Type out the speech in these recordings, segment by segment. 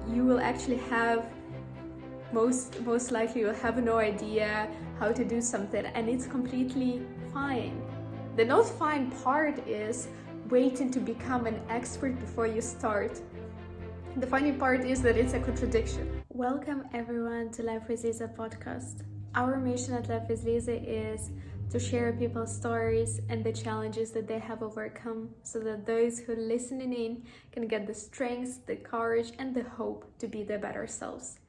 you will actually have most likely you'll have no idea how to do something, and it's completely fine. The not fine part is waiting to become an expert before you start. The funny part is that it's a contradiction. Welcome everyone to LifewithLiza podcast. Our mission at LifewithLiza is to share people's stories and the challenges that they have overcome, so that those who are listening in can get the strength, the courage, and the hope to be their better selves.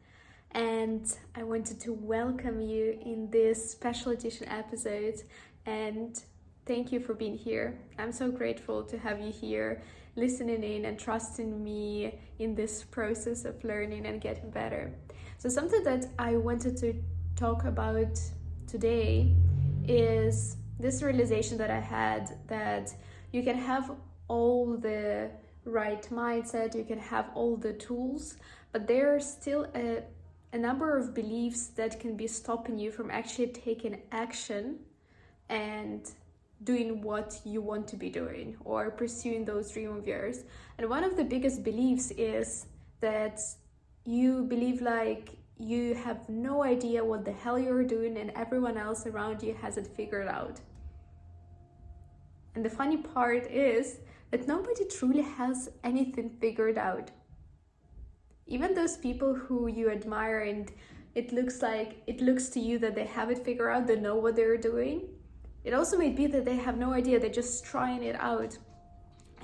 And I wanted to welcome you in this special edition episode, and thank you for being here. I'm so grateful to have you here, listening in and trusting me in this process of learning and getting better. So something that I wanted to talk about today is this realization that I had, that you can have all the right mindset, you can have all the tools, but there are still a number of beliefs that can be stopping you from actually taking action and doing what you want to be doing or pursuing those dreams of yours. And one of the biggest beliefs is that you believe like you have no idea what the hell you're doing and everyone else around you has it figured out. And the funny part is that nobody truly has anything figured out. Even those people who you admire and it looks to you that they have it figured out, they know what they're doing. It also may be that they have no idea, they're just trying it out.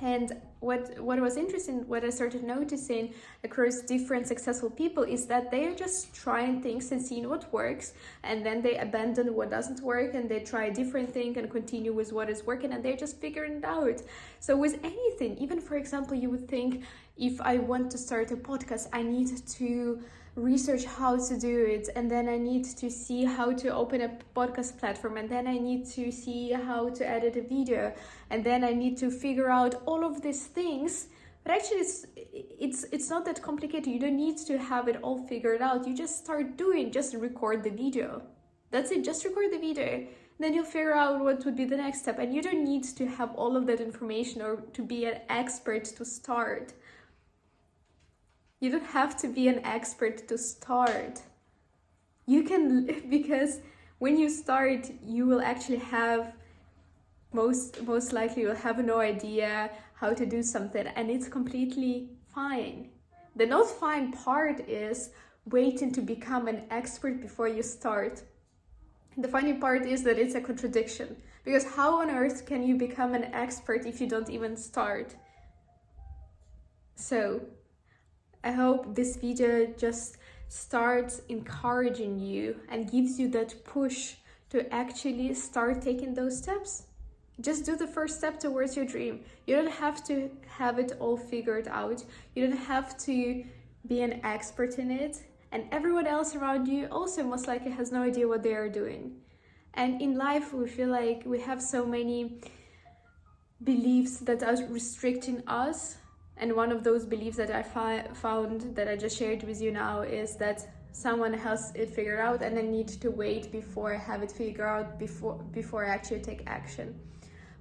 And what was interesting, what I started noticing across different successful people is that they're just trying things and seeing what works, and then they abandon what doesn't work and they try a different thing and continue with what is working, and they're just figuring it out. So with anything, even for example, you would think, if I want to start a podcast, I need to research how to do it, and then I need to see how to open a podcast platform, and then I need to see how to edit a video, and then I need to figure out all of these things. But actually it's not that complicated. You don't need to have it all figured out. You just start doing, just record the video. That's it, just record the video. Then you'll figure out what would be the next step, and you don't need to have all of that information or to be an expert to start. You don't have to be an expert to start. You can, because when you start, you will actually have, most likely you'll have no idea how to do something, and it's completely fine. The not fine part is waiting to become an expert before you start. The funny part is that it's a contradiction, because how on earth can you become an expert if you don't even start? So I hope this video just starts encouraging you and gives you that push to actually start taking those steps. Just do the first step towards your dream. You don't have to have it all figured out. You don't have to be an expert in it. And everyone else around you also most likely has no idea what they are doing. And in life, we feel like we have so many beliefs that are restricting us. And one of those beliefs that I found that I just shared with you now is that someone has it figured out and I need to wait before I have it figured out before I actually take action.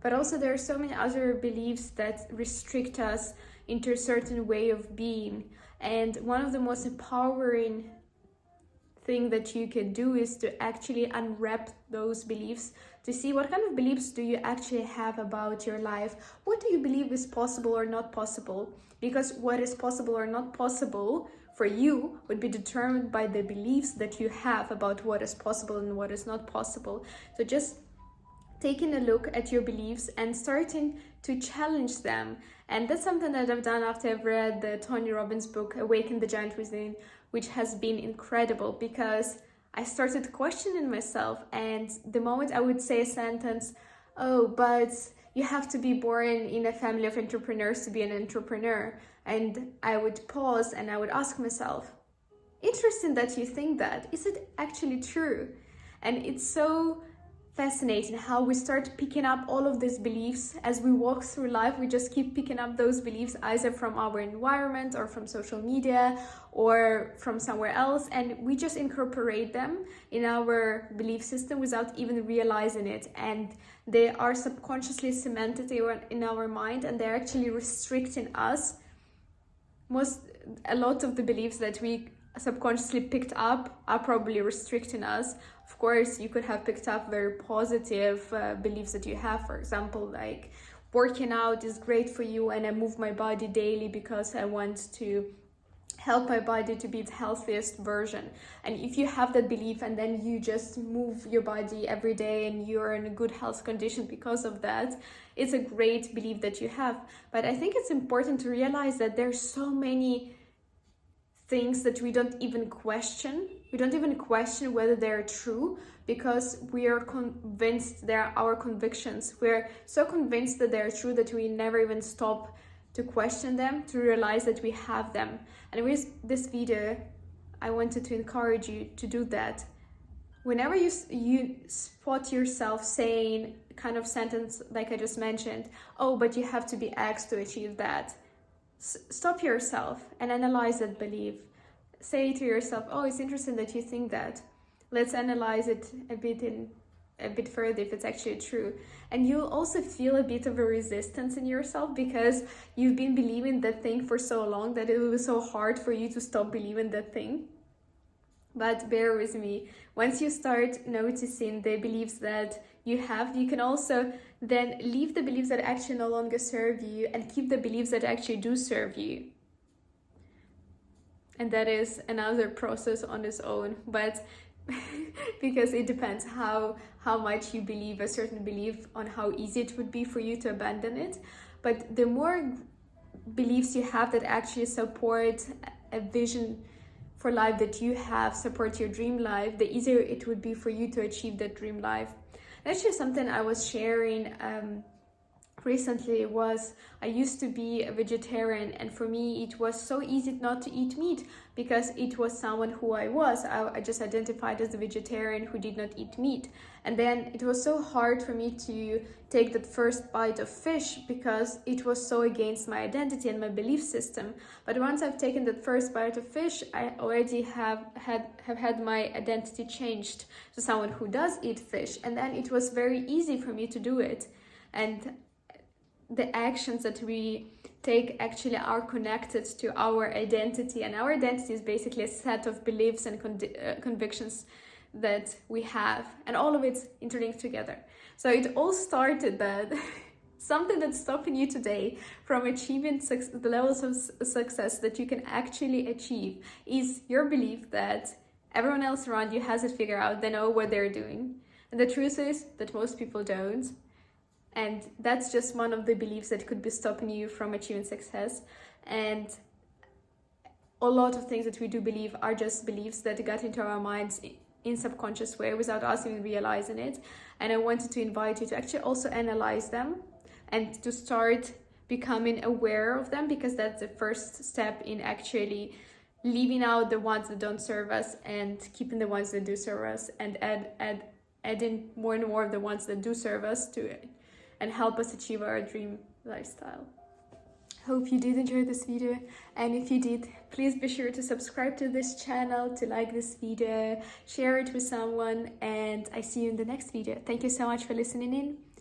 But also there are so many other beliefs that restrict us into a certain way of being. And one of the most empowering thing that you can do is to actually unwrap those beliefs, to see what kind of beliefs do you actually have about your life. What do you believe is possible or not possible? Because what is possible or not possible for you would be determined by the beliefs that you have about what is possible and what is not possible. So just taking a look at your beliefs and starting to challenge them. And that's something that I've done after I've read the Tony Robbins book, Awaken the Giant Within, which has been incredible, because I started questioning myself. And the moment I would say a sentence, oh, but you have to be born in a family of entrepreneurs to be an entrepreneur. And I would pause and I would ask myself, interesting that you think that. Is it actually true? And it's so fascinating how we start picking up all of these beliefs as we walk through life. We just keep picking up those beliefs either from our environment or from social media or from somewhere else, and we just incorporate them in our belief system without even realizing it. And they are subconsciously cemented in our mind, and they're actually restricting us a lot of the beliefs that we subconsciously picked up are probably restricting us. Of course, you could have picked up very positive beliefs that you have, for example, like working out is great for you and I move my body daily because I want to help my body to be its healthiest version. And if you have that belief and then you just move your body every day and you're in a good health condition because of that, it's a great belief that you have. But I think it's important to realize that there's so many things that we don't even question. We don't even question whether they're true because we are convinced they're our convictions. We're so convinced that they're true that we never even stop to question them, to realize that we have them. And with this video, I wanted to encourage you to do that. Whenever you spot yourself saying a kind of sentence like I just mentioned, oh, but you have to be X to achieve that, stop yourself and analyze that belief. Say to yourself, oh, it's interesting that you think that. Let's analyze it a bit further if it's actually true. And you'll also feel a bit of a resistance in yourself because you've been believing that thing for so long that it was so hard for you to stop believing that thing. But bear with me, once you start noticing the beliefs that you have, you can also then leave the beliefs that actually no longer serve you and keep the beliefs that actually do serve you. And that is another process on its own, but because it depends how much you believe a certain belief, on how easy it would be for you to abandon it. But the more beliefs you have that actually support a vision for life that you have, support your dream life, the easier it would be for you to achieve that dream life. That's just something I was sharing recently. Was I used to be a vegetarian, and for me it was so easy not to eat meat because it was someone who I was. I just identified as a vegetarian who did not eat meat. And then it was so hard for me to take that first bite of fish because it was so against my identity and my belief system. But once I've taken that first bite of fish, I already have had my identity changed to someone who does eat fish, and then it was very easy for me to do it. And the actions that we take actually are connected to our identity, and our identity is basically a set of beliefs and convictions that we have, and all of it's interlinked together. So it all started that something that's stopping you today from achieving the levels of success that you can actually achieve is your belief that everyone else around you has it figured out, they know what they're doing. And the truth is that most people don't. And that's just one of the beliefs that could be stopping you from achieving success. And a lot of things that we do believe are just beliefs that got into our minds in subconscious way without us even realizing it. And I wanted to invite you to actually also analyze them and to start becoming aware of them, because that's the first step in actually leaving out the ones that don't serve us and keeping the ones that do serve us, and adding more and more of the ones that do serve us to it and help us achieve our dream lifestyle. Hope you did enjoy this video, and if you did, please be sure to subscribe to this channel, to like this video, share it with someone, and I see you in the next video. Thank you so much for listening in.